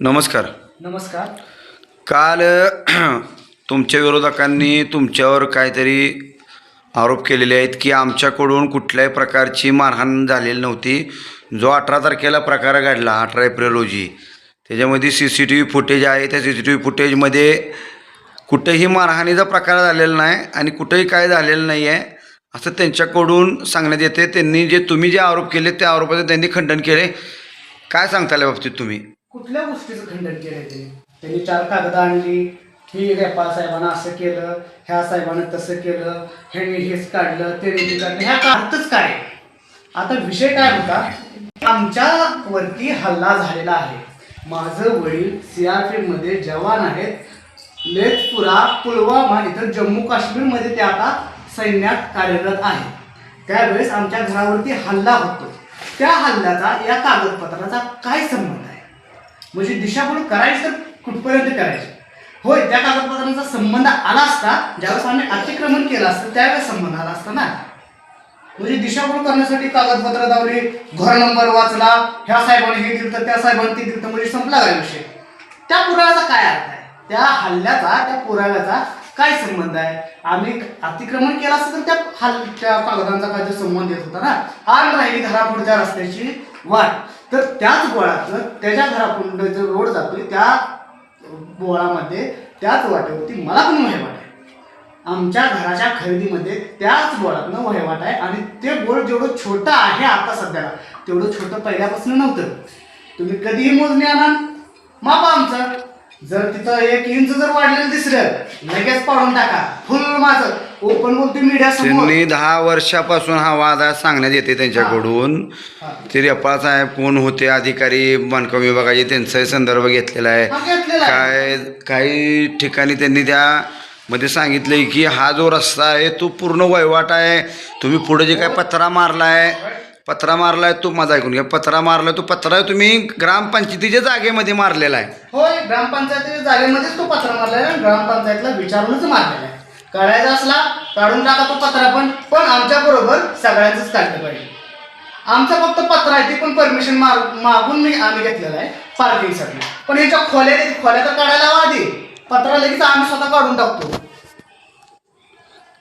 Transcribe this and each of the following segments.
नमस्कार. नमस्कार. काल तुमच्या विरोधकांनी तुमच्यावर काहीतरी आरोप केलेले आहेत की आमच्याकडून कुठल्याही प्रकारची मारहाण झालेली नव्हती. जो 18 तारखेला प्रकार घडला 18 एप्रिल रोजी, त्याच्यामध्ये CCTV फुटेज आहे. त्या CCTV फुटेजमध्ये कुठेही मारहाणीचा प्रकार झालेला नाही आणि कुठेही काय झालेलं नाही आहे असं त्यांच्याकडून सांगण्यात येते. तुम्ही जे आरोप केले त्या आरोपाचं त्यांनी खंडन केले. काय सांगताल या बाबतीत तुम्ही? कुठल्या गोष्टीचं खंडन केलंय त्यांनी 4 कागद आणली, ही रेपाळ साहेबांना असं केलं, ह्या साहेबांना तसं केलं, ह्याने हेच काढलं, त्याने ते काढलं. ह्या अर्थच काय? आता विषय काय होता, आमच्यावरती हल्ला झालेला आहे. माझं वडील CRP मध्ये जवान आहेत. लेथपुरा पुलवामा इथं जम्मू काश्मीरमध्ये ते आता सैन्यात कार्यरत आहे. त्यावेळेस आमच्या घरावरती हल्ला होतो. त्या हल्ल्याचा या कागदपत्राचा काय संबंध आहे? म्हणजे दिशाभूल करायची तर कुठपर्यंत करायची? होय, त्या कागदपत्रांचा संबंध आला असता ज्यावेळेस आम्ही अतिक्रमण केलं असतं त्यावेळेस संबंध आला असता ना. म्हणजे दिशाभूल करण्यासाठी कागदपत्र दावली, घर नंबर वाचला, ह्या साहेबांनी हे दिलं तर त्या साहेबांनी ते दिलं, म्हणजे संपला काय विषय? त्या पुराव्याचा काय अर्थ आहे? त्या हल्ल्याचा त्या पुराव्याचा काय संबंध आहे? आम्ही अतिक्रमण केलं असतं तर त्या कागदांचा काय संबंध येत होता ना. आण राहिली घरापुढच्या रस्त्याची वाट, तर त्याच बोळातनं त्याच्या घरापुढे जो रोड जातोय त्या बोळामध्ये त्याच वाटेवरती मला पण वहिवाट आहे. आमच्या घराच्या खरेदीमध्ये त्याच बोळातनं वहिवाट आहे. आणि ते बोळ जेवढं छोटं आहे आता सध्याला तेवढं छोटं पहिल्यापासून नव्हतं. तुम्ही कधीही मोजणी आणा, मापा आमचं. जर तिथं 1 इंच जर वाढलेलं दिसलं लगेच पाडून टाका. फुल माझं ओपन बोलतो मीडिया समोर. त्यांनी 10 वर्षापासून हा वाद सांगण्यात येते त्यांच्याकडून. ते रेपाळ साहेब कोण होते अधिकारी बांधकाम विभागाचे, त्यांचाही संदर्भ घेतलेला आहे. काही ठिकाणी त्यांनी त्यामध्ये सांगितलंय की हा जो रस्ता आहे तो पूर्ण वहिवाट आहे. तुम्ही पुढे जे काय पत्रा मारलाय तो माझा ऐकून घ्या. पत्रा मारलाय तो पत्रा तुम्ही ग्रामपंचायतीच्या जागेमध्ये मारलेला आहे. होय, ग्रामपंचायतीच्या जागेमध्येच तो पत्रा मारलेला आहे. ग्रामपंचायतला विचारूनच मारलेला आहे. काढायचा असला काढून टाका तो पत्रा, पण आमच्या बरोबर सगळ्यांचंच काढलं पाहिजे. आमचा फक्त पत्रा आहे, ती पण परमिशन मागून आम्ही घेतलेला आहे पार्किंगसाठी. पण ह्याच्या खोल्या तर काढायला हवा आधी. पत्रा लगेच आम्ही स्वतः काढून टाकतो.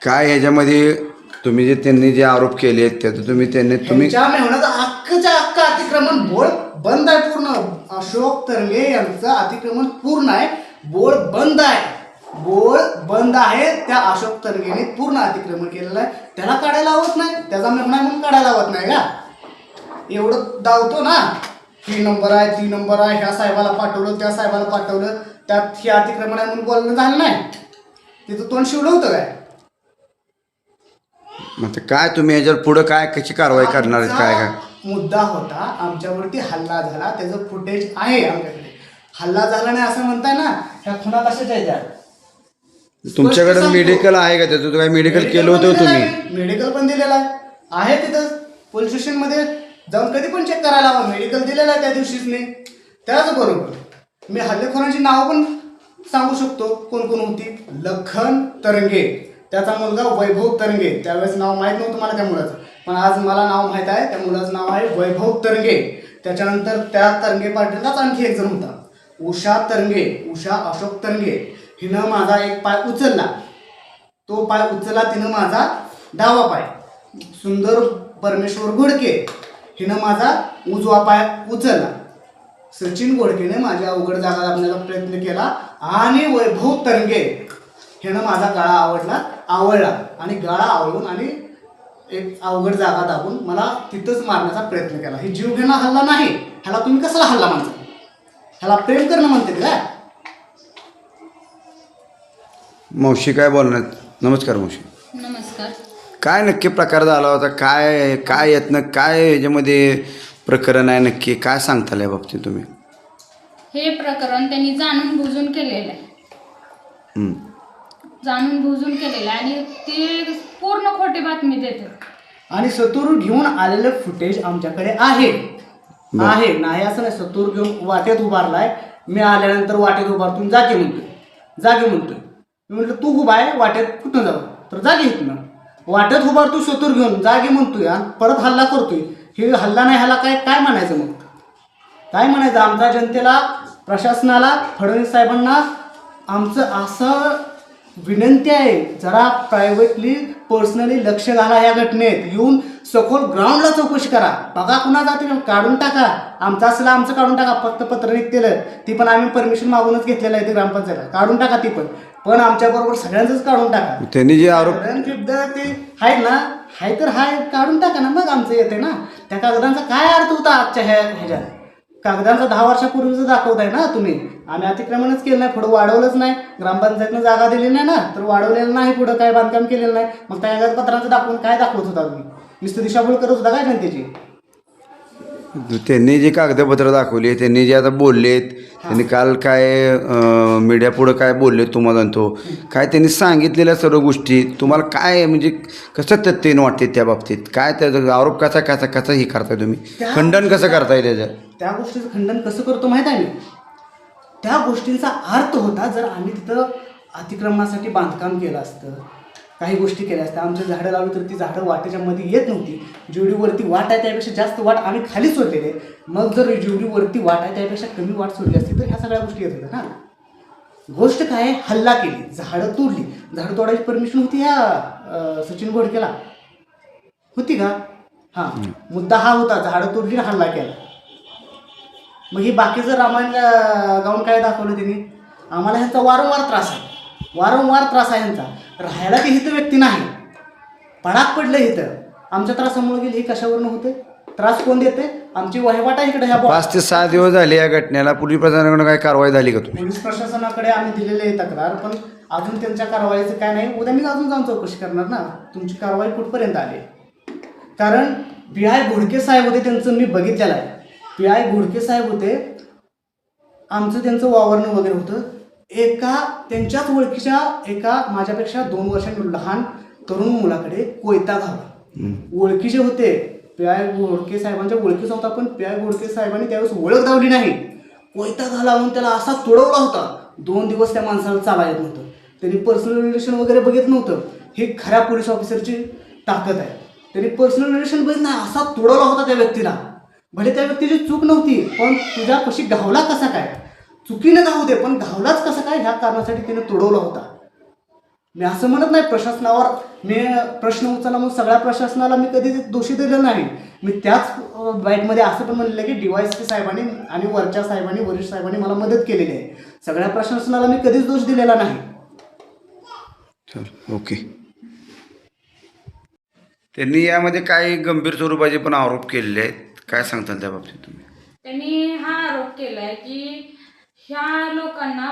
काय ह्याच्यामध्ये तुम्ही त्यांनी जे आरोप केले त्याचं तुम्ही अख्खं अतिक्रमण बोळ बंद आहे पूर्ण. अशोक तरंगे यांचं अतिक्रमण पूर्ण आहे. बोळ बंद आहे. त्या अशोक तरंगेने पूर्ण अतिक्रमण केलेलं आहे. त्याला काढायला हवत नाही, त्याचा निर्णय म्हणून काढायला हवत नाही का? एवढं धावतो ना, ही नंबर आहे, ती नंबर आहे, ह्या साहेबाला पाठवलं, त्या साहेबाला पाठवलं, त्यात हे अतिक्रमण आहे म्हणून बोलणं झालं नाही. तिथं तोंड शिवलं होतं काय? मग काय तुम्ही याच्यावर पुढं काय कशी कारवाई करणार आहेत? काय मुद्दा होता, आमच्यावरती हल्ला झाला, त्याचं फुटेज आहे आमच्याकडे. हल्ला झाला नाही असं म्हणताय ना, ह्या खुणा कशाच्या आहेत? तुमच्याकडे मेडिकल आहे का? त्याचं काय मेडिकल केलं होतं तुम्ही? मेडिकल पण दिलेलं आहे तिथं पोलीस स्टेशनमध्ये जाऊन कधी पण चेक करायला हवं. मेडिकल दिलेलं आहे त्या दिवशीच मी. त्याचबरोबर मी हल्लेखोरांची नावं पण सांगू शकतो कोण कोण होती. लखन तरंगे, त्याचा मुलगा वैभव तरंगे. त्यावेळेस नाव माहीत नव्हतं मला त्या मुलाचं, पण आज मला नाव माहीत आहे. त्या मुलाचं नाव आहे वैभव तरंगे. त्याच्यानंतर त्या तरंगे पाटीललाच आणखी एक जण होता, उषा अशोक तरंगे. हिनं माझा एक पाय उचलला, तो पाय उचलला तिनं माझा डावा पाय. सुंदर परमेश्वर घोडके हिनं माझा उजवा पाय उचलला. सचिन घोडकेने माझ्या अवघड जागा दाबण्याचा प्रयत्न केला. आणि वैभव तरंगे ह्यानं माझा गळा आवळला आणि गळा आवळून आणि एक अवघड जागा दाबून मला तिथंच मारण्याचा प्रयत्न केला. हे जीव घेणं हल्ला नाही. ह्याला तुम्ही कसला हल्ला म्हणता? ह्याला प्रेम करणं म्हणते का? मावशी काय बोलणार? नमस्कार मावशी. नमस्कार. काय नक्की प्रकार झाला होता? काय यातनं काय ह्याच्यामध्ये प्रकरण आहे नक्की? काय सांगताल या बाबतीत तुम्ही? हे प्रकरण त्यांनी जाणून बुजून केलेलं आहे. आणि ते पूर्ण खोटी बातमी देतात. आणि सतूर घेऊन आलेलं फुटेज आमच्याकडे आहे. नाही असं नाही. सतूर घेऊन वाटेत उभारलाय. मी आल्यानंतर वाटेत उभारतून जागे म्हणतोय. मी म्हटलं तू उभा आहे वाटेत, कुठं जाऊ? तर जागे इथनं. वाटेत उभारतो सतूर घेऊन, जागे म्हणतोय आणि परत हल्ला करतोय. हे हल्ला नाही, ह्याला काय म्हणायचं? मग काय म्हणायचं? आमच्या जनतेला प्रशासनाला, फडणवीस साहेबांना आमचं असं विनंती आहे, जरा प्रायव्हेटली पर्सनली लक्ष घाला या घटनेत, येऊन सखोल ग्राउंडला चौकशी करा, बघा कुणा जाते काढून टाका, आमचं असलं आमचं काढून टाका, फक्त पत्र निघतेलं ती पण आम्ही परमिशन मागूनच घेतलेलं आहे ते ग्रामपंचायतला, काढून टाका ती पण आमच्याबरोबर सगळ्यांचंच काढून टाका. त्यांनी जे आरोप ते आहेत ना, हाय तर हाय काढून टाका ना, मग आमचं येते ना. त्या कागदांचा काय अर्थ होता आजच्या ह्याच्यात? कागदांचा 10 वर्षापूर्वीचं दाखवताय ना तुम्ही. आम्ही अतिक्रमणच केलं नाही, पुढं वाढवलंच नाही, ग्रामपंचायतनं जागा दिली नाही ना, तर वाढवलेलं नाही, पुढं काय बांधकाम केलेलं नाही, मग त्या कागदपत्रांचं दाखवून काय दाखवत होता तुम्ही? नुसतं दिशाभूल करत होता काय जनतेची? त्यांनी जे कागदपत्र दाखवली, त्यांनी जे आता बोललेत, त्यांनी काल काय मीडिया पुढं काय बोलले तुम्हाला तो काय त्यांनी सांगितलेल्या सर्व गोष्टी तुम्हाला काय म्हणजे कसं तथ्यने वाटते त्या बाबतीत? काय त्याचा आरोप कसा हे करताय तुम्ही? खंडन कसं करताय त्याचं? त्या गोष्टीचं खंडन कसं करतो माहीत आहे मी? त्या गोष्टींचा अर्थ होता, जर आम्ही तिथं अतिक्रमणासाठी बांधकाम केलं असतं, काही गोष्टी केल्या असत्या, आमची झाडं लावली तर ती झाडं वाटेच्या मध्ये येत नव्हती. जेवढी वरती वाट आहे त्यापेक्षा जास्त वाट आम्ही खाली सोडलेले. मग जर जेवढी वरती वाट आहे त्यापेक्षा कमी वाट सोडली असती तर ह्या सगळ्या गोष्टी येत होत्या ना. गोष्ट काय आहे, हल्ला केली, झाडं तोडली. झाडं तोडायची परमिशन होती ह्या सचिन घोडकेला? होती का? हां, मुद्दा हा होता, झाडं तोडली आणि हल्ला केला. मग ही बाकीचं रामायण गाऊन काय दाखवलं त्यांनी? आम्हाला ह्यांचा वारंवार त्रास आहे, वारंवार त्रास आहे ह्यांचा. राहायला ते हिथं व्यक्ती नाही, पडाक पडलं इथं. आमच्या त्रासामुळे गेली, हे कशावरून होते? त्रास कोण देते? आमची वहिवाटा इकडे ह्या 5 ते 6 दिवस झाले या घटनेला. पोलीस प्रशासनाकडून काय कारवाई झाली का तुम्ही? पोलीस प्रशासनाकडे आम्ही दिलेली आहे तक्रार, पण अजून त्यांच्या कारवाईचं काय नाही. उद्या मी अजून जाऊन चौकशी करणार ना, तुमची कारवाई कुठपर्यंत आली. कारण PI घोडके साहेब होते, त्यांचं मी बघितलेलं आहे. PI घोडके साहेब होते, आमचं त्यांचं वावरणं वगैरे होतं. एका त्यांच्याच ओळखीच्या एका माझ्यापेक्षा 2 वर्षांनी लहान तरुण मुलाकडे कोयता घाला. ओळखीचे होते, PI घोडके साहेबांच्या ओळखीचा होता, पण PI घोडके साहेबांनी त्यावेळेस ओळख दावली नाही. कोयता घालावून त्याला असा तोडवला होता. 2 दिवस त्या माणसाला चालायला येत नव्हतं. त्यांनी पर्सनल रिलेशन वगैरे बघित नव्हतं. ही खऱ्या पोलीस ऑफिसरची ताकद आहे. त्यांनी पर्सनल रिलेशन बघित नाही, असा तोडवला होता त्या व्यक्तीला. भले त्या व्यक्तीची चूक नव्हती, पण तुझ्यापाशी घावला कसा काय? चुकीनं घावू दे, पण घावलाच कसं काय ह्या कारणासाठी त्याने तोडवला होता. मी असं म्हणत नाही प्रशासनावर मी प्रश्न उचलला मग सगळ्या प्रशासनाला मी कधी दोषी दिलं नाही. मी त्याच बाईटमध्ये असं पण म्हणलं की DYSP साहेबांनी आणि वरच्या साहेबांनी, वरिष्ठ साहेबांनी मला मदत केलेली आहे. सगळ्या प्रशासनाला मी कधीच दोष दिलेला नाही. चल, ओके. त्यांनी यामध्ये काही गंभीर स्वरूपाचे पण आरोप केलेले आहेत, काय सांगताल त्या बाबतीत तुम्ही? त्यांनी हा आरोप केलाय की ह्या लोकांना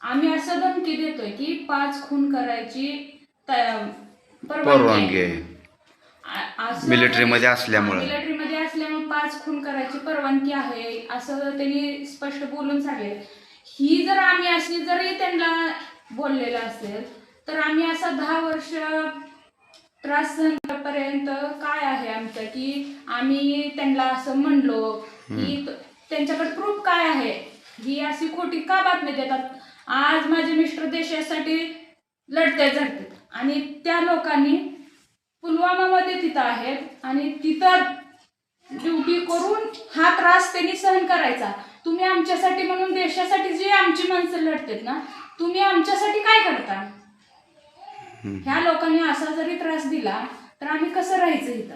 आम्ही असं धमकी देतोय की 5 खून करायची परवानगी आहे. मिलिटरीमध्ये असल्यामुळे 5 खून करायची परवानगी आहे असं त्यांनी स्पष्ट बोलून सांगले. ही जर आम्ही अशी जरी त्यांना बोललेलं असेल तर आम्ही असा 10 वर्ष त्रास पर्यंत काय आहे आमचं की आम्ही त्यांना असं म्हणलो की त्यांच्याकडे प्रूफ काय आहे? ही अशी खोटी का बातमी देतात? आज माझे मिस्टर देशासाठी झटतात आणि त्या लोकांनी पुलवामामध्ये तिथं आहेत आणि तिथं ड्युटी करून हा त्रास त्यांनी सहन करायचा. तुम्ही आमच्यासाठी म्हणून देशासाठी जे आमची माणसं लढतात ना, तुम्ही आमच्यासाठी काय करता? ह्या लोकांनी असा जरी त्रास दिला तर आम्ही कसं राहायचं इथं?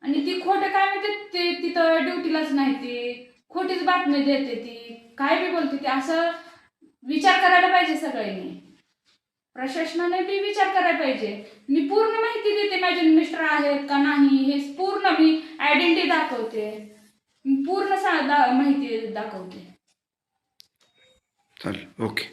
आणि ती खोटं काय म्हणते, ते तिथं ड्युटीलाच नाही, ती खोटीच बातमी देते, ती काय बी बोलते, ती असं विचार करायला पाहिजे सगळ्यांनी. प्रशासनाने बी विचार करायला पाहिजे. मी पूर्ण माहिती देते, माझे मिस्टर आहेत का नाही हे पूर्ण मी आयडेंटिटी दाखवते, पूर्ण माहिती दाखवते. चालेल, ओके.